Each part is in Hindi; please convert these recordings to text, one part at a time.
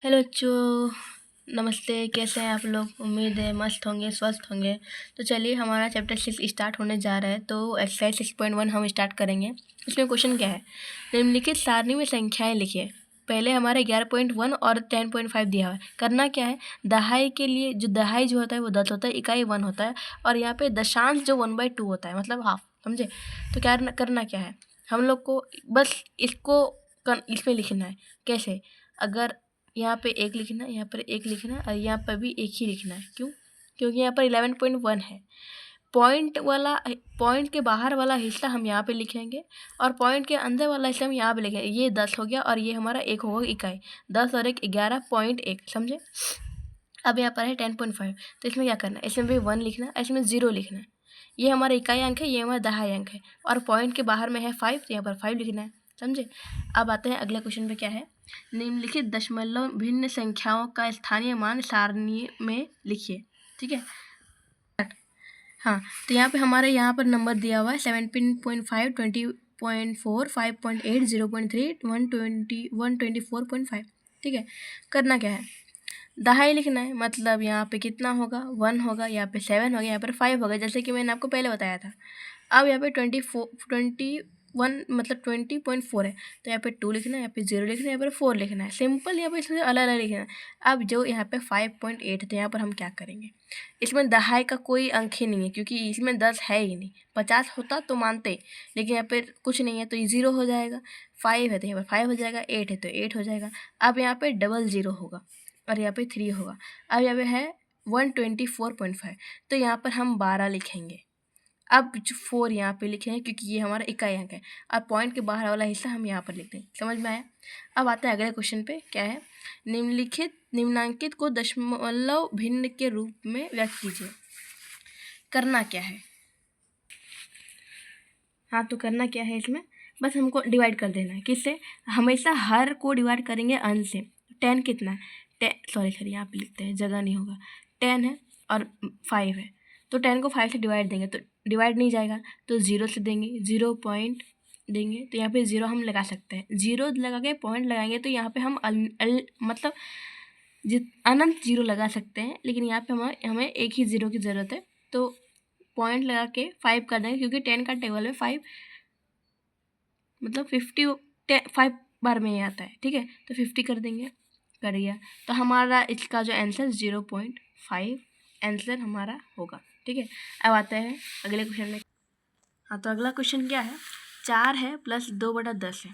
हेलो बच्चों, नमस्ते। कैसे हैं आप लोग? उम्मीद है मस्त होंगे, स्वस्थ होंगे। तो चलिए, हमारा चैप्टर 6 स्टार्ट होने जा रहा है। तो एक्सरसाइज 6.1 हम स्टार्ट करेंगे। इसमें क्वेश्चन क्या है? निम्नलिखित सारणी में संख्याएं लिखिए। पहले हमारे 11.1 और 10.5 दिया हुआ है। करना क्या है? दहाई के लिए जो दहाई जो होता है वो 10 होता है, इकाई 1 होता है, और यहाँ पे दशांश जो 1/2 होता है, मतलब हाफ। समझे? तो क्या करना क्या है हम लोग को? बस इसको इसमें लिखना है। कैसे? अगर यहाँ पे एक लिखना है, यहाँ पर एक लिखना है, और यहाँ पर भी एक ही लिखना है। क्यों? क्योंकि यहाँ पर 11.1 है। पॉइंट के बाहर वाला हिस्सा हम यहाँ पे लिखेंगे, और पॉइंट के अंदर वाला हिस्सा हम यहाँ पे लिखेंगे। ये 10 हो गया, और ये हमारा एक होगा इकाई। 10 और 1 11.1। समझे? अब यहाँ पर है 10.5। तो इसमें क्या करना है? इसमें भी 1 लिखना है, इसमें 0 लिखना है। ये हमारा इकाई अंक है, ये हमारा दहाई अंक है, और पॉइंट के बाहर में है 5, तो यहाँ पर 5 लिखना है। समझे? अब आते हैं अगले क्वेश्चन पे। क्या है? निम्नलिखित दशमलव भिन्न संख्याओं का स्थानीय मान सारणी में लिखिए। ठीक है? हाँ, तो यहाँ पे हमारे यहाँ पर नंबर दिया हुआ है 17.5, 20.4, 5.8, 0.3, 124.5। ठीक है? करना क्या है? दहाई लिखना है, मतलब यहाँ पे कितना होगा? 1 होगा, यहाँ पे 7 होगा, यहाँ पर 5 होगा, जैसे कि मैंने आपको पहले बताया था। अब यहाँ पे 21 मतलब 20.4 है, तो यहाँ पे 2 लिखना है, यहाँ पे 0 लिखना है, यहाँ पर 4 लिखना है। सिंपल यहाँ पे इसमें अलग अलग लिखना है। अब जो यहाँ पे 5.8 है, तो यहाँ पर हम क्या करेंगे? इसमें दहाई का कोई अंक ही नहीं है, क्योंकि इसमें 10 है ही नहीं। 50 होता तो मानते, लेकिन यहाँ पे कुछ नहीं है, तो ये 0 हो जाएगा। 5 है तो यहाँ पर 5 हो जाएगा, 8 है तो 8 हो जाएगा। अब यहाँ पे डबल 0 होगा, और यहाँ पे 3 होगा। अब यहाँ पे है 124.5, तो यहाँ पर हम 12 लिखेंगे। अब जो 4 यहाँ पे लिखे हैं, क्योंकि ये हमारा इकाई अंक है। अब पॉइंट के बाहर वाला हिस्सा हम यहाँ पर लिखते हैं। समझ में आया? अब आते हैं अगले क्वेश्चन पे। क्या है? निम्नांकित को दशमलव भिन्न के रूप में व्यक्त कीजिए। करना क्या है? हाँ, तो करना क्या है इसमें? बस हमको डिवाइड कर देना है। किससे? हमेशा हर को डिवाइड करेंगे अंश से। 10 कितना है? सॉरी यहाँ पे लिखते हैं, जगह नहीं होगा। 10 है और 5 है, तो 10 को 5 से डिवाइड देंगे तो डिवाइड नहीं जाएगा, तो 0 से देंगे, 0 पॉइंट देंगे, तो यहाँ पे 0 हम लगा सकते हैं। 0 लगा के पॉइंट लगाएंगे, तो यहाँ पे हम मतलब अनंत 0 लगा सकते हैं, लेकिन यहाँ पे हमें एक ही 0 की ज़रूरत है। तो पॉइंट लगा के 5 कर देंगे, क्योंकि 10 का टेबल में 5 मतलब 5 बार में ही आता है। ठीक है? तो 50 कर देंगे, कर दिया। तो हमारा इसका जो आंसर 0.5 आंसर हमारा होगा। ठीक है? अब आते हैं अगले क्वेश्चन में। हाँ, तो अगला क्वेश्चन क्या है? 4 है प्लस 2/10 है।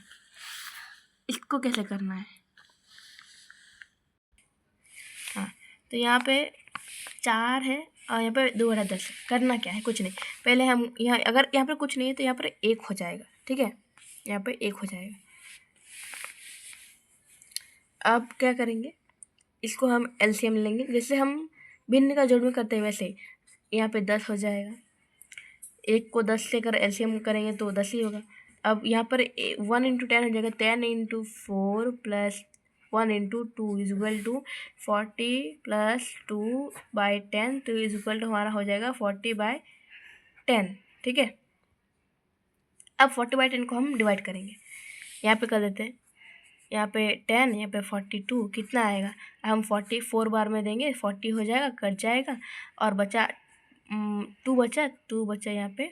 इसको कैसे करना है? हाँ, तो यहाँ पे 4 है और यहाँ पे 2/10 है। करना क्या है? कुछ नहीं। पहले हम यहाँ, अगर यहाँ पर कुछ नहीं है तो यहाँ पर 1 हो जाएगा। ठीक है? यहाँ पे 1 हो जाएगा। अब क्या करेंगे? इसको हम एलसीएम लेंगे, जैसे हम भिन्न का जोड़ में करते हैं वैसे। यहाँ पे 10 हो जाएगा। 1 को 10 से अगर एलसीएम करेंगे तो 10 ही होगा। अब यहाँ पर 1 × 10 हो जाएगा। 10 × 4 + 1 × 2 = 40 + 2/10, तो = हमारा हो जाएगा 40/10। ठीक है? अब 40/10 को हम डिवाइड करेंगे। यहाँ पे कर देते हैं, यहाँ पे 10, यहाँ पे 42, कितना आएगा? हम 44 बार में देंगे, 40 हो जाएगा, कट जाएगा, और बचा 2 बचा यहाँ पे।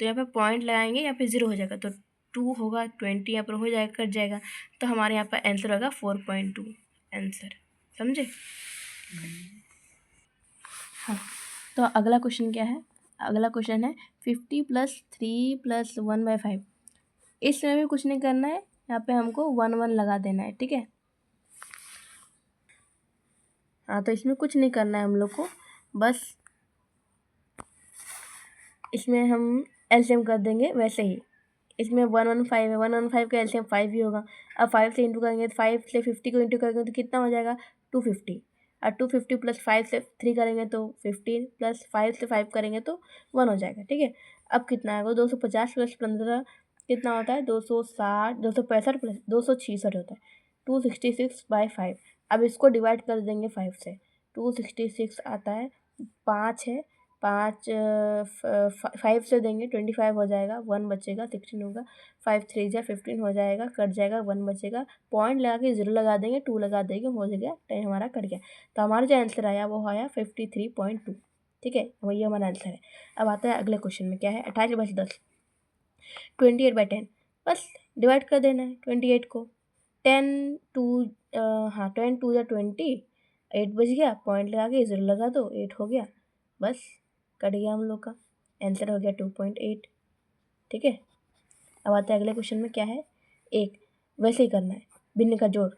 तो यहाँ पे पॉइंट लगाएंगे, यहाँ पे 0 हो जाएगा, तो 2 होगा, 20 यहाँ पर हो जाएगा, कट जाएगा। तो हमारे यहाँ पर आंसर होगा 4.2 आंसर। समझे? हाँ, तो अगला क्वेश्चन क्या है? अगला क्वेश्चन है 50 + 3 + 1/5। इसमें भी कुछ नहीं करना है, यहाँ पे हमको 1 1 लगा देना है। ठीक है? हाँ, तो इसमें कुछ नहीं करना है हम लोग को, बस इसमें हम एलसीएम कर देंगे वैसे ही। इसमें 115 है, 115 का एलसीएम 5 ही होगा। अब 5 से इंटू करेंगे, तो 5 से 50 को इंटू करेंगे तो कितना हो जाएगा? 250। और 250 + 5 से 3 करेंगे तो 15, + 5 से 5 करेंगे तो 1 हो जाएगा। ठीक है? अब कितना आएगा? 250 + 15 कितना होता है? 260, 265 + 266 होता है। 266/5। अब इसको डिवाइड कर देंगे 5 से। 266 आता है, 5 है, 5 5 से देंगे 25 हो जाएगा, 1 बचेगा, 16 होगा, 5 3 जा 15 हो जाएगा, कट जाएगा, 1 बचेगा, पॉइंट लगा के 0 लगा देंगे, 2 लगा देंगे, हो गया 10 हमारा कट गया। तो हमारा जो आंसर आया वो आया 53.2। ठीक है, वही हमारा आंसर है। अब आता है अगले क्वेश्चन में, क्या है 28/10 28/10, बस डिवाइड कर देना है 28 को। 10 2 10 2 या 20, 8 बच गया, पॉइंट लगा के 0 लगा दो, 8 हो गया, बस कट गया हम लोग का आंसर हो गया 2.8। ठीक है, अब आता है अगले क्वेश्चन में, क्या है एक, वैसे ही करना है, भिन्न का जोड़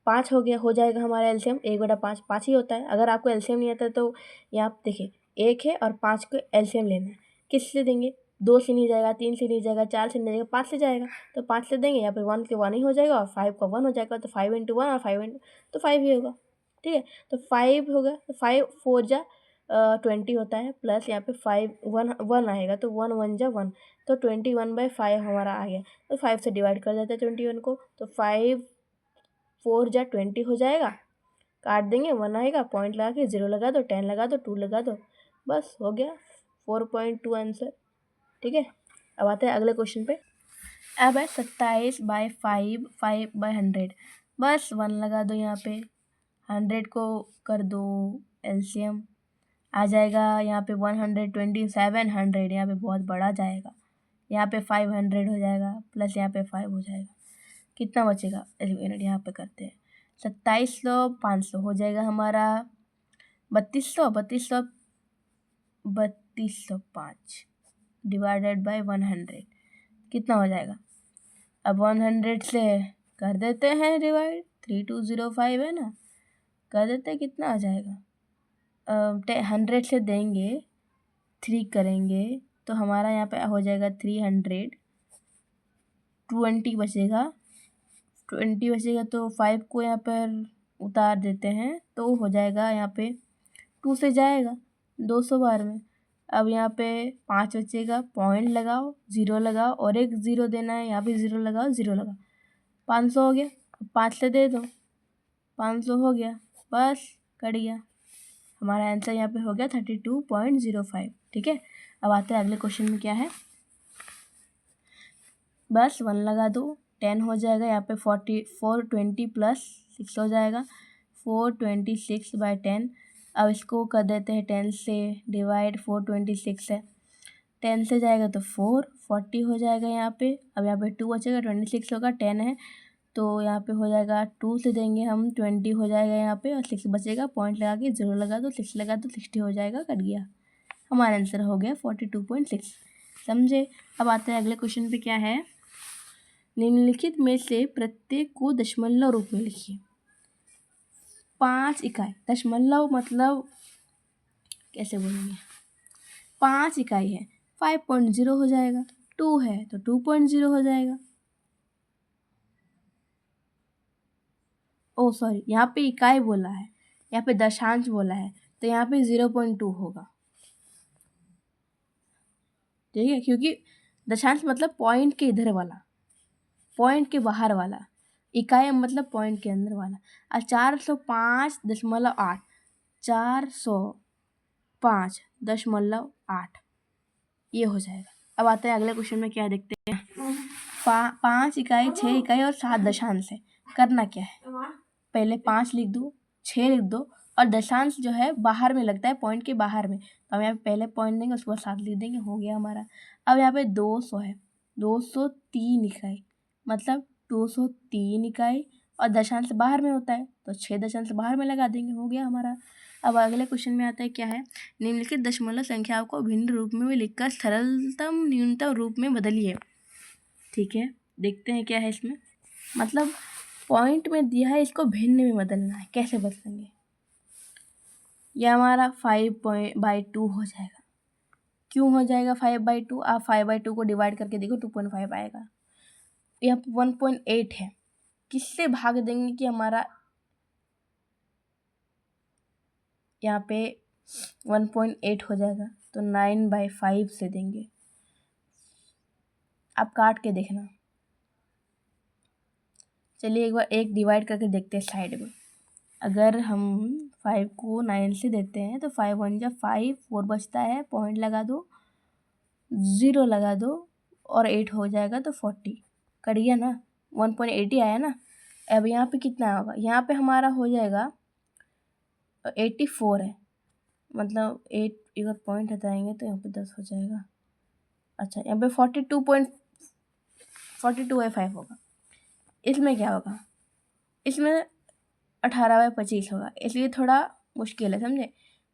5 हो गया, हो जाएगा हमारा एलसीएम 1/5, 5 ही होता है। अगर आपको एलसीएम नहीं आता तो यहाँ देखिए 1 है और 5 को एलसीएम लेना है, किससे देंगे, 2 से नहीं जाएगा, 3 से नहीं जाएगा, 4 से नहीं जाएगा, 5 से जाएगा, तो 5 से देंगे, यहाँ पे 1 के 1 ही हो जाएगा और 5 का 1 हो जाएगा, तो 5 × 1 और 5 तो 5 ही होगा। ठीक है, तो 5 होगा, तो 5 4 जा 20 होता है, प्लस यहाँ पे 5 1 आएगा, तो 1 1 जा 1, तो 21/5 हमारा आ गया। तो 5 से डिवाइड कर देते हैं 21 को, तो 5 4 जा 20 हो जाएगा, काट देंगे, 1 आएगा, पॉइंट लगा के 0 लगा दो, 10 लगा दो, 2 लगा दो, बस हो गया 4.2 आंसर। ठीक है, अब आते हैं अगले क्वेश्चन पे। अब है 27/5 5/100, बस 1 लगा दो, यहाँ पे 100 को कर दो एलसीएम, आ जाएगा यहाँ पे 127 यहाँ पे बहुत बड़ा जाएगा, यहाँ पे 500 हो जाएगा, प्लस यहाँ पे 5 हो जाएगा, कितना बचेगा, यहाँ पे करते हैं 2700 500 हो जाएगा हमारा 3200 3205 डिवाइडेड बाय 100 कितना हो जाएगा। अब 100 से कर देते हैं डिवाइड, 3205 है ना, कर देते हैं, कितना आ जाएगा, 100 से देंगे 3 करेंगे तो हमारा यहाँ पे हो जाएगा 300, 20 बचेगा, 20 बचेगा तो 5 को यहाँ पर उतार देते हैं, तो हो जाएगा यहाँ पे 2 से जाएगा 200 बार में। अब यहाँ पे 5 बचेगा, पॉइंट लगाओ, 0 लगाओ और एक 0 देना है, यहाँ पे 0 लगाओ, 0 लगाओ, 500 हो गया, 5 से दे दो, 500 हो गया, बस कट गया, हमारा आंसर यहाँ पे हो गया 32.05। ठीक है, अब आते हैं अगले क्वेश्चन में, क्या है, बस 1 लगा दो, 10 हो जाएगा, यहाँ पे 420 + 6 हो जाएगा, 426/10। अब इसको कर देते हैं 10 से डिवाइड, 426 है, 10 से जाएगा तो 40 हो जाएगा यहाँ पे। अब यहाँ पे 2 बचेगा, 26 होगा, 10 है तो यहाँ पे हो जाएगा, 2 से देंगे हम 20 हो जाएगा यहाँ पे, और 6 बचेगा, पॉइंट लगा के 0 लगा दो, 6 लगा दो, 60 हो जाएगा, कट गया, हमारा आंसर हो गया 42.6। समझे। अब आते हैं अगले क्वेश्चन पे, क्या है, निम्नलिखित में से प्रत्येक को दशमलव रूप में लिखिए। 5 इकाई, दशमलव मतलब कैसे बोलेंगे, 5 इकाई है, 5.0 हो जाएगा, 2 है तो 2.0 हो जाएगा। ओ सॉरी, यहाँ पे इकाई बोला है, यहाँ पे दशांश बोला है, तो यहाँ पे 0.2 होगा। ठीक है, क्योंकि दशांश मतलब पॉइंट के इधर वाला, पॉइंट के बाहर वाला, इकाई मतलब पॉइंट के अंदर वाला। और 405.8, 405.8 ये हो जाएगा। अब आते हैं अगले क्वेश्चन में, क्या देखते हैं, 5 इकाई, 6 इकाई और 7 दशांश है, करना क्या है, पहले 5 लिख दो, 6 लिख दो, और दशांश जो है बाहर में लगता है, पॉइंट के बाहर में, तो हम यहाँ पे पहले पॉइंट देंगे, उसके बाद 7 लिख देंगे, हो गया हमारा। अब यहाँ पे 200 है, 203 इकाई मतलब 203 इकाई, और दशांश बाहर में होता है तो 6 दशांश बाहर में लगा देंगे, हो गया हमारा। अब अगले क्वेश्चन में आता है, क्या है, निम्नलिखित दशमलव संख्याओं को भिन्न रूप में लिखकर सरलतम न्यूनतम रूप में बदलिए। ठीक है, देखते हैं क्या है इसमें, मतलब पॉइंट में दिया है, इसको भिन्न में बदलना है, कैसे बदलेंगे, यह हमारा 5/2 हो जाएगा। क्यों हो जाएगा 5/2, आप 5/2 को डिवाइड करके देखो 2.5 आएगा। यह 1.8 है, किससे भाग देंगे कि हमारा यहाँ पे 1.8 हो जाएगा, तो 9/5 से देंगे। आप काट के देखना, चलिए एक बार एक डिवाइड करके देखते हैं साइड में। अगर हम 5 को 9 से देते हैं तो 5 1 जा 5, 4 बचता है, पॉइंट लगा दो, 0 लगा दो और 8 हो जाएगा तो 40 कट गया ना, 1.80 आया ना। अब यहाँ पे कितना होगा, यहाँ पे हमारा हो जाएगा 84 है, मतलब 8 अगर पॉइंट हटाएंगे तो यहाँ पे 10 हो जाएगा। अच्छा यहाँ पे 42.42 होगा। इसमें क्या होगा, इसमें 18/25 होगा, इसलिए थोड़ा मुश्किल है, समझे।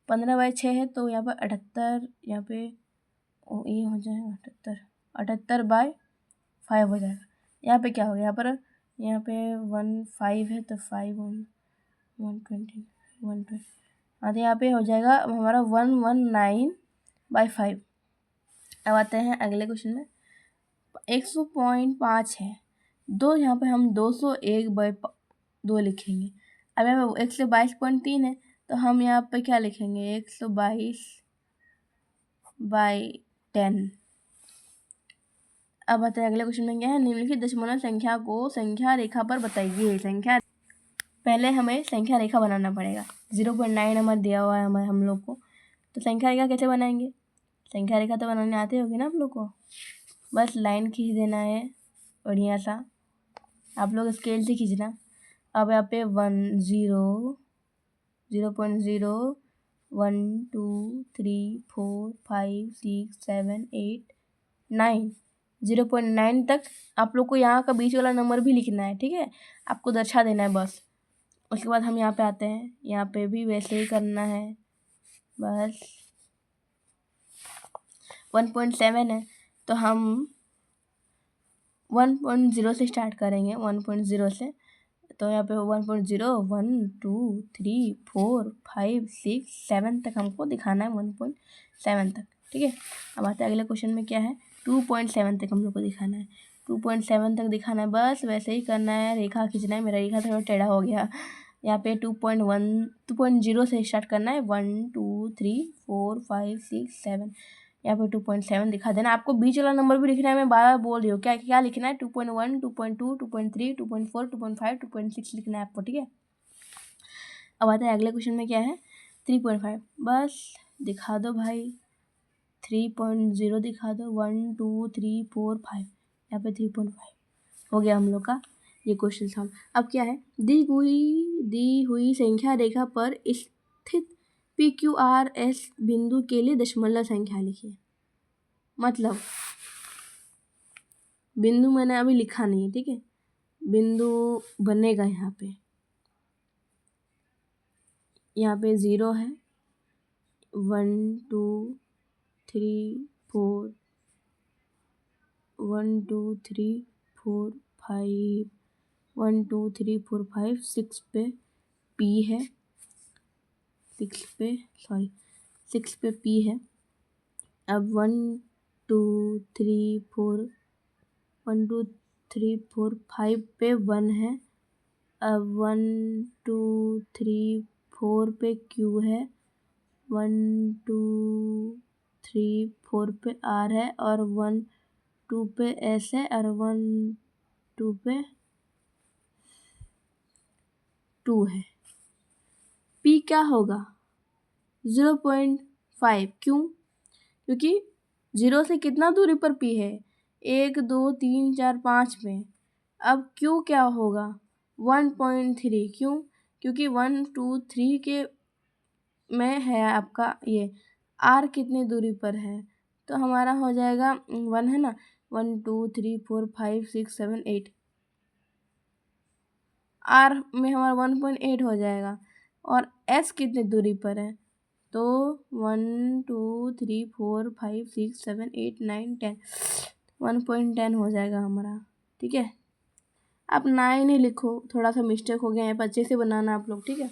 15/6 है तो यहाँ पर 78, यहाँ पे ये हो जाएगा 78/5 हो जाएगा। यहाँ पे क्या होगा, यहाँ पे 15 है तो 5 120 120, हाँ तो यहाँ पे हो जाएगा हमारा 119/5। अब आते हैं अगले क्वेश्चन में। 100.5 है, दो यहाँ पे हम 201/2 लिखेंगे। अब यहाँ पे 122.3 है तो हम यहाँ पे क्या लिखेंगे, 122/10। अब बताइए अगले क्वेश्चन में क्या है, निम्नलिखित दशमलव संख्या को संख्या रेखा पर बताइए। पहले हमें संख्या रेखा बनाना पड़ेगा। 0.9 नंबर दिया हुआ है हम लोग को, तो संख्या रेखा कैसे बनाएंगे। संख्या रेखा तो बनाने आते होगी ना आप लोग को, बस लाइन खींच देना है बढ़िया सा, आप लोग स्केल से खींचना। अब यहाँ पे 1 0 0.0 1 2 3 4 5 6 7 8 9 0.9 तक आप लोग को यहाँ का बीच वाला नंबर भी लिखना है, ठीक है, आपको दर्शा देना है बस। उसके बाद हम यहाँ पे आते हैं, यहाँ पे भी वैसे ही करना है बस। 1.7 है तो हम 1.0 से स्टार्ट करेंगे, 1.0 से। तो यहाँ पे 1.0 1 2 3 4 5 6 7 तक हमको दिखाना है, 1.7 तक, ठीक है। अब आते हैं अगले क्वेश्चन में, क्या है 2.7 तक हम लोग को दिखाना है, 2.7 तक दिखाना है, बस वैसे ही करना है, रेखा खींचना है। मेरा रेखा थोड़ा टेढ़ा हो गया, यहाँ पे 2.0 से स्टार्ट करना है, 1 2 3 4 5 6 7, यहाँ पे 2.7 दिखा देना। आपको बीच वाला नंबर भी लिखना है, मैं बार बार बोल रही हूँ, क्या क्या लिखना है, 2.1 2.2 2.3 2.4 2.5 2.6 लिखना है आपको, ठीक है। अब आता है अगले क्वेश्चन में, क्या है 3.5, बस दिखा दो भाई, 3.0 दिखा दो, 1 2 3 4 5, यहाँ पे 3.5 हो गया हम लोग का ये क्वेश्चन सॉल्व। अब क्या है, दी हुई संख्या रेखा पर स्थित PQRS बिंदु के लिए दशमलव संख्या लिखिए। मतलब बिंदु मैंने अभी लिखा नहीं है, ठीक है, बिंदु बनेगा यहाँ पे 0 है, 1 2 3 4 1 2 3 4 5 1 2 3 4 5 6 पे P है, 6 पे P है। अब 1 2 3 4 1 2 3 4 5 पे 1 है। अब 1 2 3 4 पे Q है, 1 2 3 4 पे R है, और 1 2 पे S है, और 1 2 पे 2 है। P क्या होगा 0.5, क्यों, क्योंकि 0 से कितना दूरी पर P है, 1 2 3 4 5 में। अब Q क्या होगा 1.3, क्यों, क्योंकि 1 2 3 के में है आपका ये, R कितने दूरी पर है, तो हमारा हो जाएगा 1 है ना, 1 2 3 4 5 6 7 8, R में हमारा 1.8 हो जाएगा। और S कितने दूरी पर है, तो 1 2 3 4 5 6 7 8 9 10, 1.10 हो जाएगा हमारा, ठीक है। आप 9 ही लिखो, थोड़ा सा मिस्टेक हो गया है, अच्छे से बनाना आप लोग, ठीक है।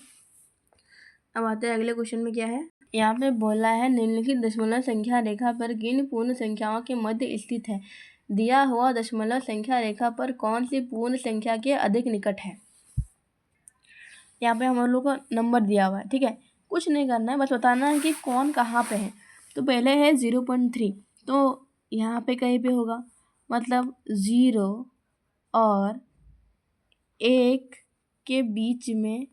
अब आते हैं अगले क्वेश्चन में, क्या है यहाँ पे बोला है, निम्नलिखित दशमलव संख्या रेखा पर किन पूर्ण संख्याओं के मध्य स्थित है। दिया हुआ दशमलव संख्या रेखा पर कौन सी पूर्ण संख्या के अधिक निकट है। यहाँ पे हम लोग को नंबर दिया हुआ है, ठीक है, कुछ नहीं करना है, बस बताना है कि कौन कहाँ पे है। तो पहले है 0.3, तो यहाँ पे कहीं पे होगा, मतलब 0 और 1 के बीच में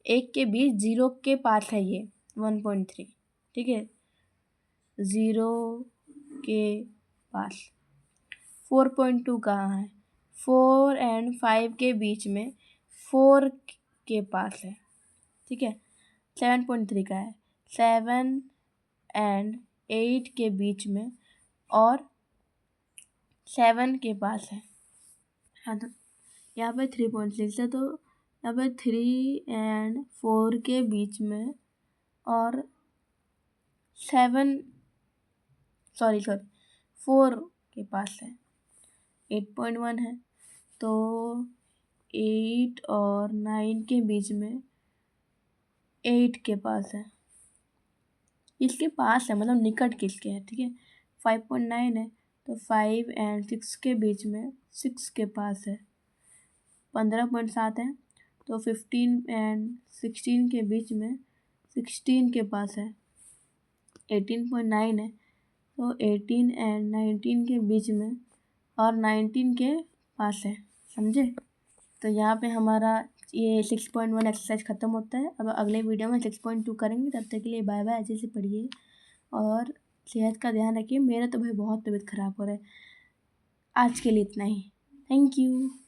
1 के बीच 0 के पास है ये 1.3, ठीक है, 0 के पास। 4.2 कहाँ है? 4 और 5 के बीच में 4 के पास है, ठीक है। 7.3 का है 7 और 8 के बीच में और 7 के पास है। हाँ, तो यहाँ पे 3.6 है, तो यहाँ पे 3 और 4 के बीच में और 4 के पास है। 8.1 है, तो 8 और 9 के बीच में 8 के पास है, इसके पास है मतलब निकट किसके है, ठीक है। 5.9 है, तो 5 और 6 के बीच में 6 के पास है। 15.7 है, तो 15 और 16 के बीच में 16 के पास है। 18.9 है, तो 18 और 19 के बीच में और 19 के पास है, समझे। तो यहाँ पे हमारा ये 6.1 एक्सरसाइज ख़त्म होता है। अब अगले वीडियो में 6.2 करेंगे। तब तक के लिए बाय बाय। अच्छे से पढ़िए और सेहत का ध्यान रखिए। मेरा तो भाई बहुत तबीयत ख़राब हो रहा है। आज के लिए इतना ही। Thank you.